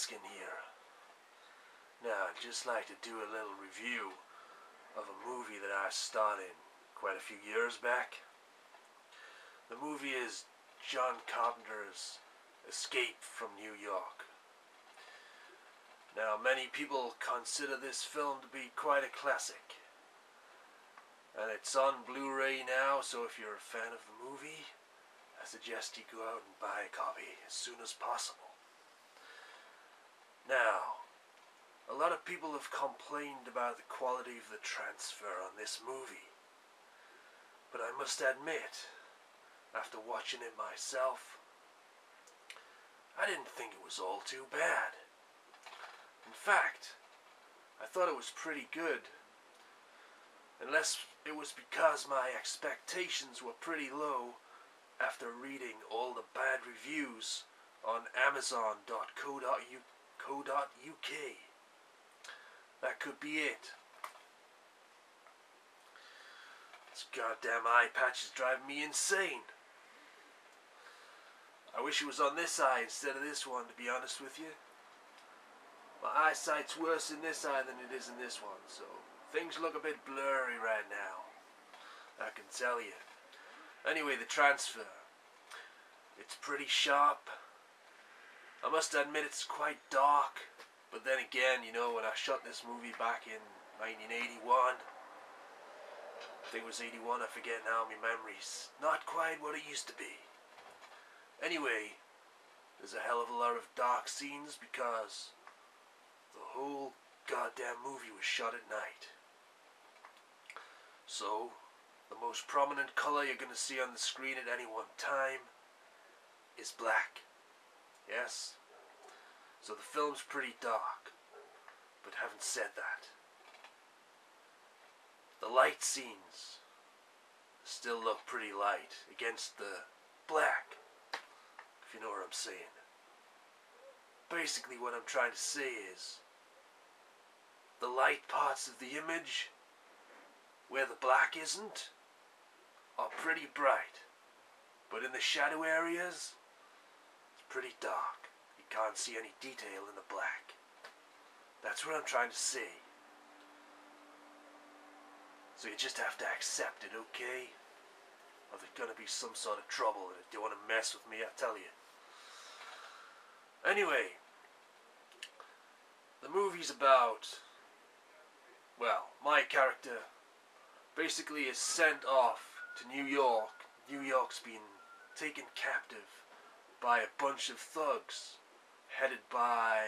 Raskin here. Now, I'd just like to do a little review of a movie that I starred in quite a few years back. The movie is John Carpenter's Escape from New York. Now, many people consider this film to be quite a classic. And it's on Blu-ray now, so if you're a fan of the movie, I suggest you go out and buy a copy as soon as possible. Now, a lot of people have complained about the quality of the transfer on this movie. But I must admit, after watching it myself, I didn't think it was all too bad. In fact, I thought it was pretty good. Unless it was because my expectations were pretty low after reading all the bad reviews on Amazon.co.uk. That could be it. This goddamn eye patch is driving me insane. I wish it was on this eye instead of this one, to be honest with you. My eyesight's worse in this eye than it is in this one, so things look a bit blurry right now, I can tell you. Anyway, the transfer. It's pretty sharp. I must admit it's quite dark, but then again, you know, when I shot this movie back in 1981, I think it was 81, I forget now, my memory's not quite what it used to be. Anyway, there's a hell of a lot of dark scenes because the whole goddamn movie was shot at night. So, the most prominent color you're going to see on the screen at any one time is black. Yes? So the film's pretty dark. But having said that, the light scenes still look pretty light against the black, if you know what I'm saying. Basically what I'm trying to say is, the light parts of the image, where the black isn't, are pretty bright. But in the shadow areas, it's pretty dark. You can't see any detail in the black. That's what I'm trying to say. So you just have to accept it, okay? Or there's gonna be some sort of trouble, and if you want to mess with me, I tell you. Anyway, the movie's about, well, my character basically is sent off to New York. New York's been taken captive by a bunch of thugs headed by,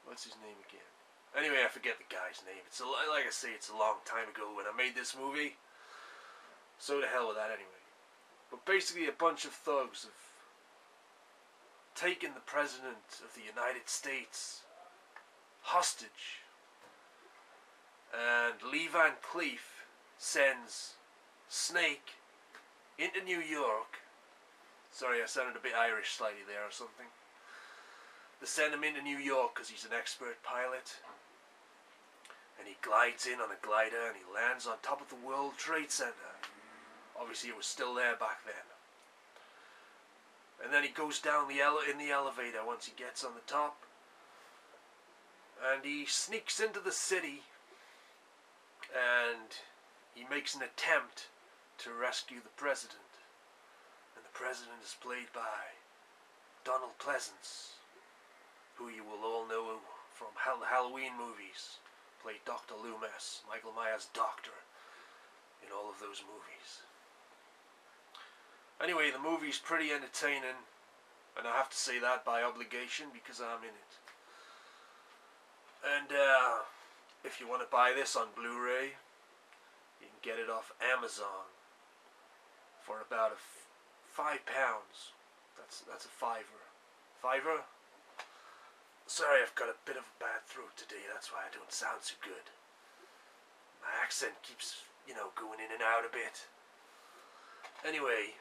what's his name again? Anyway, I forget the guy's name. It's like I say, it's a long time ago when I made this movie. So to hell with that anyway. But basically a bunch of thugs have taken the President of the United States hostage. And Lee Van Cleef sends Snake into New York. Sorry, I sounded a bit Irish slightly there or something. They send him into New York because he's an expert pilot. And he glides in on a glider and he lands on top of the World Trade Center. Obviously it was still there back then. And then he goes down in the elevator once he gets on the top. And he sneaks into the city. And he makes an attempt to rescue the President. And the President is played by Donald Pleasence, who you will all know from the Halloween movies. Played Dr. Loomis, Michael Myers' doctor, in all of those movies. Anyway, the movie's pretty entertaining, and I have to say that by obligation because I'm in it. And if you want to buy this on Blu-ray, you can get it off Amazon for about £5. That's a fiver. Fiver? Sorry, I've got a bit of a bad throat today, that's why I don't sound so good. My accent keeps, you know, going in and out a bit. Anyway,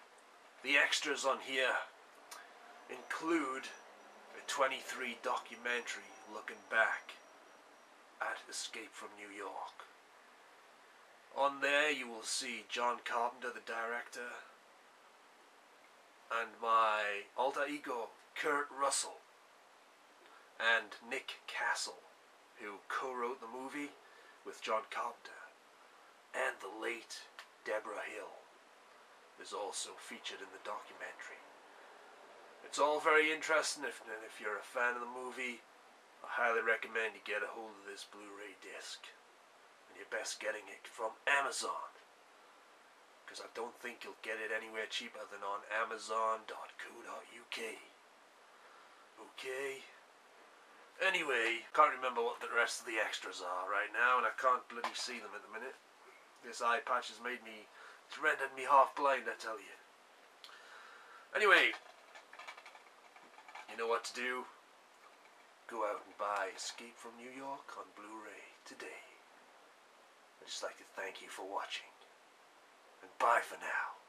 the extras on here include a 23 documentary looking back at Escape from New York. On there you will see John Carpenter, the director, and my alter ego, Kurt Russell, and Nick Castle, who co-wrote the movie with John Carpenter, and the late Deborah Hill is also featured in the documentary. It's all very interesting, and if you're a fan of the movie, I highly recommend you get a hold of this Blu-ray disc. And you're best getting it from Amazon, because I don't think you'll get it anywhere cheaper than on Amazon.co.uk. Okay? Anyway, can't remember what the rest of the extras are right now, and I can't bloody see them at the minute. This eye patch has made me, it's rendered me half blind, I tell you. Anyway, you know what to do. Go out and buy Escape from New York on Blu-ray today. I'd just like to thank you for watching, and bye for now.